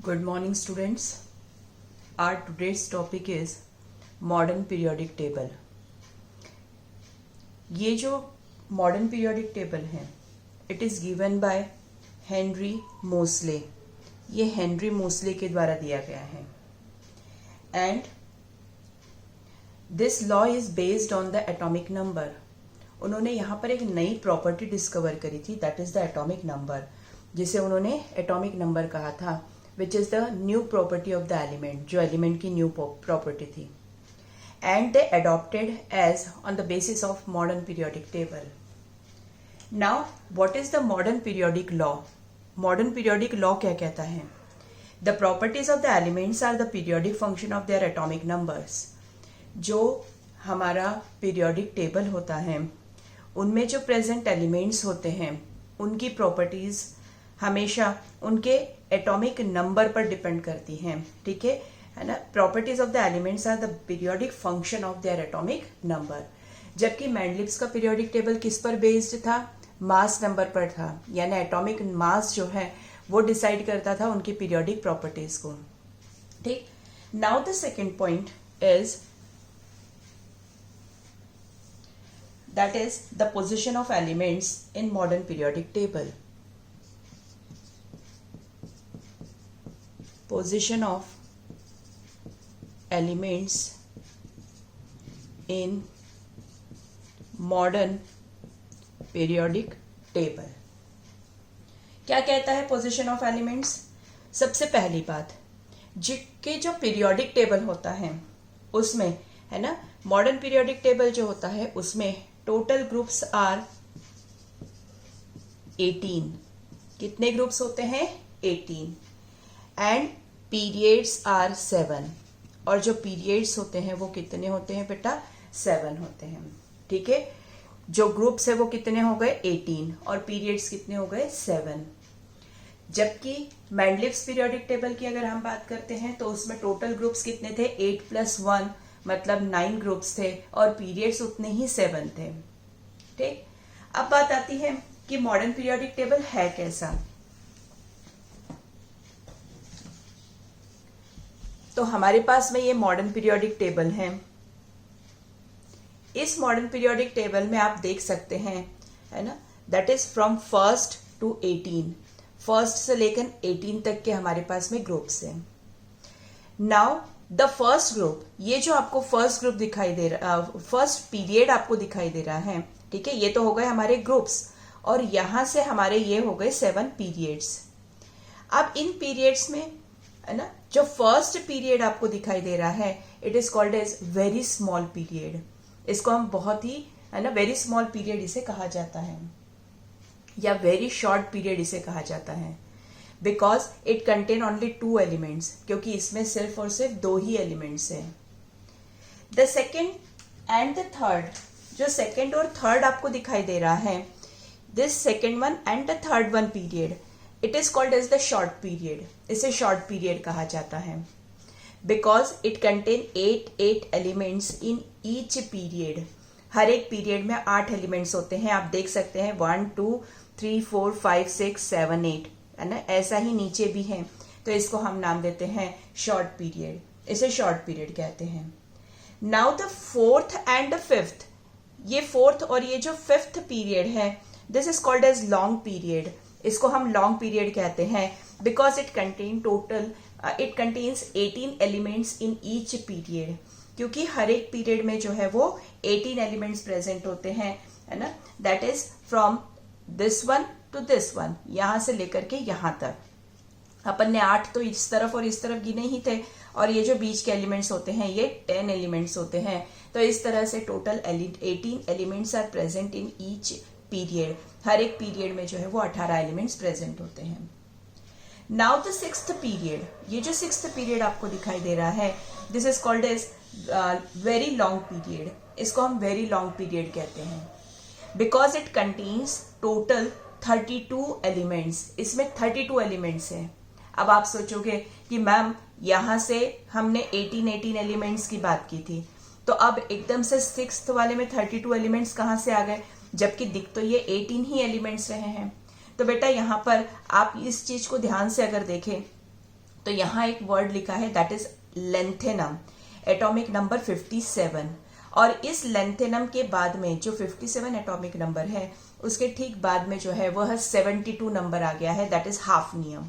Good morning, students. Our today's topic is modern periodic table. ये जो modern periodic table है, it is given by Henry Moseley. ये Henry Moseley के द्वारा दिया गया है. And this law is based on the atomic number. उन्होंने यहाँ पर एक नई प्रॉपर्टी डिस्कवर करी थी, that is the atomic number, जिसे उन्होंने एटॉमिक नंबर कहा था, which is the new property of the element, जो एलिमेंट की न्यू प्रॉपर्टी थी. And they adopted as on the basis of modern periodic table. Now what is the modern periodic law? Modern periodic law क्या कहता है? The properties of the elements are the periodic function of their atomic numbers. जो हमारा periodic table होता है, उनमें जो present elements होते हैं, उनकी प्रॉपर्टीज हमेशा उनके एटॉमिक नंबर पर डिपेंड करती हैं. ठीक है ना? Properties of the elements are the periodic function of their atomic number. जबकि मैंडलिप्स का पीरियोडिक टेबल किस पर बेस्ड था? मास नंबर पर था. यानी एटॉमिक मास जो है वो डिसाइड करता था उनकी पीरियोडिक प्रॉपर्टीज को. ठीक. Now the second point is that is the position of elements in modern periodic table. Position of elements in modern periodic table. क्या कहता है पोजीशन ऑफ एलिमेंट्स? सबसे पहली बात, जिसके जो पीरियोडिक टेबल होता है उसमें, है ना, मॉडर्न पीरियोडिक टेबल जो होता है उसमें टोटल ग्रुप्स आर 18. कितने ग्रुप्स होते हैं? 18. And periods are 7. और जो पीरियड्स होते हैं वो कितने होते हैं बेटा? 7 होते हैं. ठीक है. जो ग्रुप्स है वो कितने हो गए? 18. और पीरियड्स कितने हो गए? 7. जबकि मैंडलिप्स पीरियोडिक टेबल की अगर हम बात करते हैं तो उसमें टोटल ग्रुप्स कितने थे? 8 + 1 मतलब 9 ग्रुप्स थे और पीरियड्स उतने ही 7 थे. ठीक. अब बात आती है कि मॉडर्न पीरियोडिक टेबल है कैसा. तो हमारे पास में ये मॉडर्न पीरियोडिक टेबल है. इस मॉडर्न पीरियोडिक टेबल में आप देख सकते हैं, है ना, that is from 1st to 18. First से लेकर 18 तक के हमारे पास में ग्रुप्स हैं. नाउ द फर्स्ट ग्रुप, ये जो आपको फर्स्ट ग्रुप दिखाई दे रहा, फर्स्ट पीरियड आपको दिखाई दे रहा है, ठीक है, ये तो हो गए हमारे ग्रुप्स और यहां से हमारे ये हो गए 7 पीरियड्स. अब इन पीरियड्स में, है ना, जो फर्स्ट पीरियड आपको दिखाई दे रहा है, it is called as very small period. इसको हम बहुत ही, है ना, वेरी स्मॉल पीरियड इसे कहा जाता है, या वेरी शॉर्ट पीरियड इसे कहा जाता है, because it contain only 2 elements, क्योंकि इसमें सिर्फ और सिर्फ 2 ही एलिमेंट्स हैं. The second and the third, जो सेकेंड और थर्ड आपको दिखाई दे रहा है, this second one and the third one period, it is called as the short period. इसे शॉर्ट पीरियड कहा जाता है because it contain 8 elements in each period. हर एक पीरियड में 8 एलिमेंट्स होते हैं. आप देख सकते हैं 1 2 3 4 5 6 7 8, है ना, ऐसा ही नीचे भी है. तो इसको हम नाम देते हैं शॉर्ट पीरियड. इसे शॉर्ट पीरियड कहते हैं. Now the fourth and the fifth, ये फोर्थ और ये जो फिफ्थ पीरियड है, this is called as long period. इसको हम लॉन्ग पीरियड कहते हैं because it contains 18 elements in each period. क्योंकि हर एक पीरियड में जो है वो 18 एलिमेंट्स प्रेजेंट होते हैं, है ना, that is from this one two this one, यहां से लेकर के यहां तक. अपन ने 8 तो इस तरफ और इस तरफ गिने ही थे, और ये जो बीच के एलिमेंट्स होते हैं ये 10 एलिमेंट्स होते हैं. तो इस तरह से total 18 elements are present in each period. हर एक पीरियड में जो है वो 18 एलिमेंट्स प्रेजेंट होते हैं. नाउ द सिक्स्थ पीरियड, ये जो सिक्स्थ पीरियड आपको दिखाई दे रहा है, this is called as very long period. इसको हम वेरी लॉन्ग पीरियड कहते हैं because it contains total 32 elements. इसमें 32 एलिमेंट्स हैं. अब आप सोचोगे कि मैम यहां से हमने 18 एलिमेंट्स की बात की थी, तो अब एकदम से सिक्स्थ वाले में 32 एलिमेंट्स कहां से आ गए, जबकि दिख तो ये 18 ही एलिमेंट्स रहे हैं. तो बेटा यहाँ पर आप इस चीज को ध्यान से अगर देखें, तो यहाँ एक वर्ड लिखा है that is lanthanum, atomic number 57। और इस लेंथेनम के बाद में जो 57 एटॉमिक नंबर है उसके ठीक बाद में जो है वह 72 नंबर आ गया है, दैट इज हाफनियम।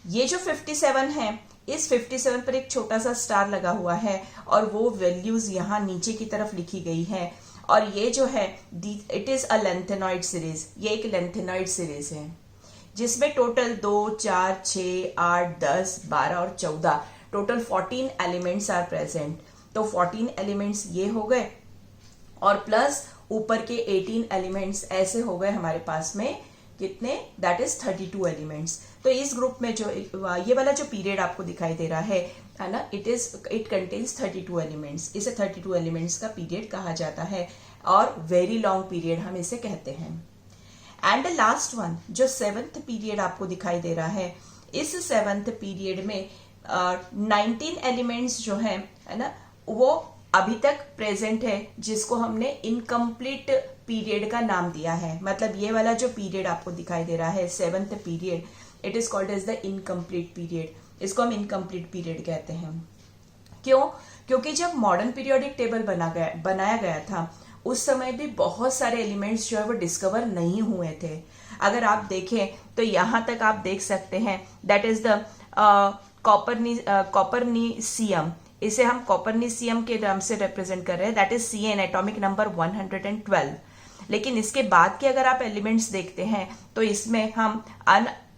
ये जो 57 है, इस 57 पर एक छोटा सा स्टार लगा हुआ है और वो वैल्यूज यहाँ नीचे की तरफ लिखी गई है। और ये जो है it is a lanthanoid series, ये एक लेंथेनॉइड सीरीज है जिसमें टोटल 2, 4, 6, 8, 10, 12 और 14 टोटल 14 एलिमेंट्स आर प्रेजेंट। तो 14 एलिमेंट्स ये हो गए और प्लस ऊपर के 18 एलिमेंट्स ऐसे हो गए हमारे पास में कितने, दैट इज 32 एलिमेंट्स। तो इस ग्रुप में जो ये वाला जो पीरियड आपको दिखाई दे रहा है ना, इट कंटेन्स 32 एलिमेंट्स। इसे 32 एलिमेंट्स का पीरियड कहा जाता है और वेरी लॉन्ग पीरियड हम इसे कहते हैं। एंड द लास्ट वन जो 7th पीरियड आपको दिखाई दे रहा है, इस 7th पीरियड में 19 एलिमेंट्स जो है ना, वो अभी तक प्रेजेंट है, जिसको हमने इनकम्प्लीट पीरियड का नाम दिया है। मतलब ये वाला जो पीरियड आपको दिखाई दे रहा है 7th period, it is called as the incomplete period. इसको हम इनकम्प्लीट पीरियड कहते हैं। क्यों? क्योंकि जब मॉडर्न पीरियोडिक टेबल बनाया गया था उस समय भी बहुत सारे एलिमेंट्स जो है वो डिस्कवर नहीं हुए थे। अगर आप देखें तो यहां तक आप देख सकते हैं दैट इज द कॉपरनीसियम। इसे हम कॉपरनीसियम के नाम से रिप्रेजेंट कर रहे हैं, that is CN, atomic number 112। लेकिन इसके बाद के अगर आप एलिमेंट्स देखते हैं तो इसमें हम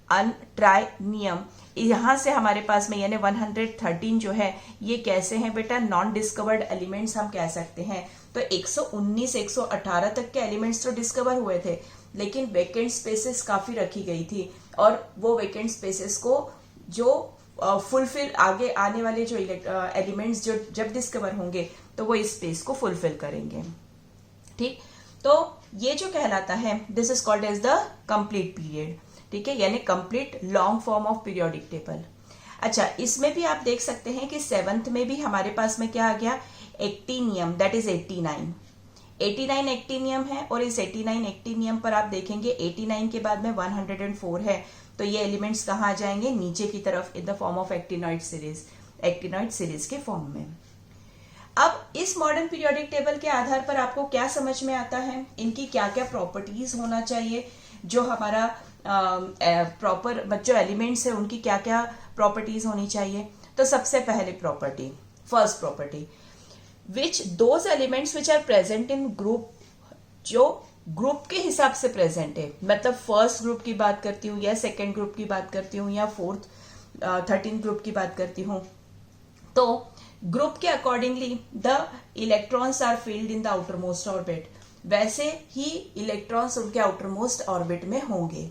ट्राइनियम, यहां से हमारे पास में यानी 113 जो है ये कैसे हैं बेटा, नॉन डिस्कवर्ड एलिमेंट्स हम कह सकते हैं। तो 119 118 तक के एलिमेंट्स तो डिस्कवर हुए थे, लेकिन वेकेंट स्पेसेस काफी रखी गई थी और वो वेकेंट स्पेसेस को जो फुलफिल आगे आने वाले जो एलिमेंट्स जो जब डिस्कवर होंगे तो वो इस स्पेस को फुलफिल करेंगे। ठीक, तो ये जो कहलाता है this is called as the complete period. ठीक है, यानी complete long form of periodic table. अच्छा, इसमें भी आप देख सकते हैं कि 7th में भी हमारे पास में क्या आ गया, एक्टिनियम, दैट इज 89 एक्टिनियम है। और इस 89 एक्टिनियम पर आप देखेंगे 89 के बाद में 104 है, तो ये एलिमेंट्स कहाँ आ जाएंगे, नीचे की तरफ in the form of actinoid series के फॉर्म में। अब इस मॉडर्न पीरियोडिक टेबल के आधार पर आपको क्या समझ में आता है, इनकी क्या क्या प्रॉपर्टीज होना चाहिए, जो हमारा प्रॉपर जो एलिमेंट्स है उनकी क्या क्या प्रॉपर्टीज होनी चाहिए। तो सबसे पहले property, first property, which those elements which are present in group, जो ग्रुप के हिसाब से प्रेजेंट है, मतलब फर्स्ट ग्रुप की बात करती हूँ या सेकेंड ग्रुप की बात करती हूँ या 13 ग्रुप की बात करती हूँ, तो ग्रुप के accordingly the electrons are filled in the outermost orbit, वैसे ही इलेक्ट्रॉन्स उनके आउटर मोस्ट ऑर्बिट में होंगे।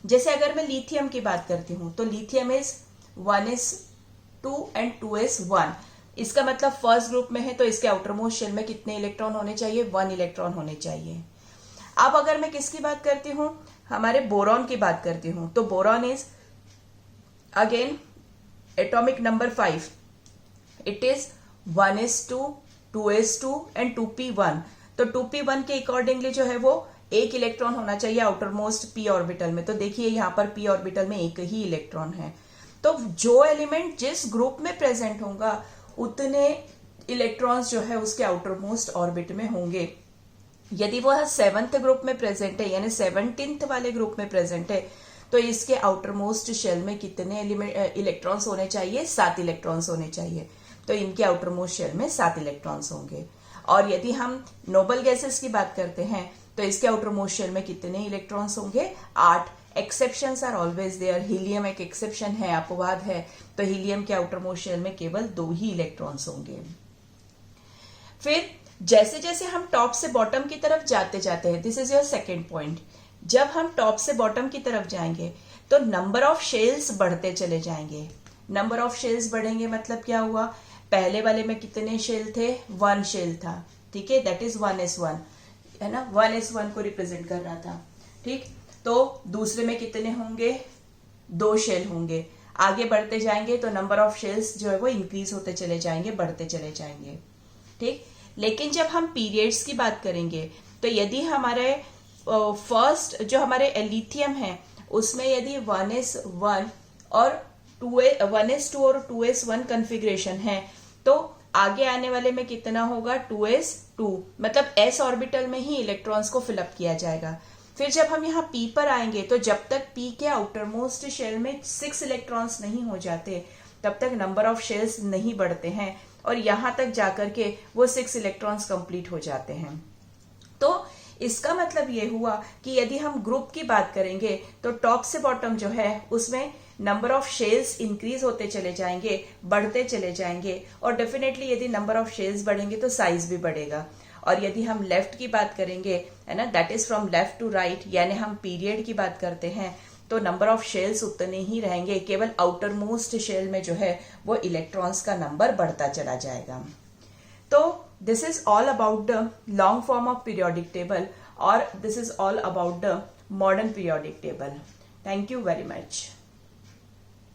जैसे अगर मैं लिथियम की बात करती हूं तो lithium is 1s2 and 2s1, इसका मतलब फर्स्ट ग्रुप में है तो इसके आउटर मोस्ट शेल में कितने इलेक्ट्रॉन होने चाहिए, 1 इलेक्ट्रॉन होने चाहिए। अब अगर मैं किसकी बात करती हूं, हमारे बोरॉन की बात करती हूं, तो boron is again atomic number 5, it is 1s2, 2s2 and 2p1। तो 2p1 के अकॉर्डिंगली जो है वो एक इलेक्ट्रॉन होना चाहिए आउटर मोस्ट p ऑर्बिटल में। तो देखिए यहाँ पर p ऑर्बिटल में एक ही इलेक्ट्रॉन है। तो जो एलिमेंट जिस ग्रुप में प्रेजेंट होगा उतने इलेक्ट्रॉन्स जो है उसके आउटर मोस्ट ऑर्बिट में होंगे। यदि वह 7th ग्रुप में प्रेजेंट है यानी 17th वाले ग्रुप में प्रेजेंट है तो इसके आउटर मोस्ट शेल में कितने इलेक्ट्रॉन्स होने चाहिए, 7 इलेक्ट्रॉन्स होने चाहिए। तो इनके आउटर मोस्ट शेल में 7 इलेक्ट्रॉन्स होंगे। और यदि हम नोबल गैसेस की बात करते हैं तो इसके आउटर मोस्ट शेल में कितने इलेक्ट्रॉन्स होंगे, 8। Exceptions are always there, helium एक एक्सेप्शन है, अपवाद है, तो हीलियम के आउटर मोस्ट शेल में केवल 2 ही इलेक्ट्रॉन्स होंगे। फिर जैसे जैसे हम टॉप से बॉटम की तरफ जाते जाते हैं, this is your second point, जब हम टॉप से बॉटम की तरफ जाएंगे तो नंबर ऑफ शेल्स बढ़ते चले जाएंगे। नंबर ऑफ शेल्स बढ़ेंगे मतलब क्या हुआ, पहले वाले में कितने शेल थे, 1 शेल था, ठीक है, दैट इज 1s1 है ना, 1s1 को रिप्रेजेंट कर रहा था। ठीक, तो दूसरे में कितने होंगे, 2 शेल होंगे। आगे बढ़ते जाएंगे तो नंबर ऑफ शेल्स जो है वो इंक्रीज होते चले जाएंगे, बढ़ते चले जाएंगे। ठीक, लेकिन जब हम पीरियड्स की बात करेंगे तो यदि हमारे फर्स्ट जो हमारे लिथियम है उसमें यदि 1s1 और 1s2 और 2s1 कॉन्फ़िगरेशन है, तो आगे आने वाले में कितना होगा 2s2, मतलब s ऑर्बिटल में ही इलेक्ट्रॉन्स को फिलअप किया जाएगा। फिर जब हम यहाँ p पर आएंगे तो जब तक p के आउटर मोस्ट शेल में 6 इलेक्ट्रॉन्स नहीं हो जाते तब तक नंबर ऑफ शेल्स नहीं बढ़ते हैं, और यहां तक जाकर के वो 6 इलेक्ट्रॉन्स कंप्लीट हो जाते हैं। तो इसका मतलब ये हुआ कि यदि हम ग्रुप की बात करेंगे तो टॉप से बॉटम जो है उसमें नंबर ऑफ शेल्स इंक्रीज होते चले जाएंगे, बढ़ते चले जाएंगे, और डेफिनेटली यदि नंबर ऑफ शेल्स बढ़ेंगे तो साइज भी बढ़ेगा। और यदि हम लेफ्ट की बात करेंगे, है ना, that is from left to right, यानी हम पीरियड की बात करते हैं, तो नंबर ऑफ शेल्स उतने ही रहेंगे, केवल आउटर मोस्ट शेल में जो है वो इलेक्ट्रॉन्स का नंबर बढ़ता चला जाएगा। तो this is all about the long form of periodic table, और this is all about the modern periodic table. Thank you very much.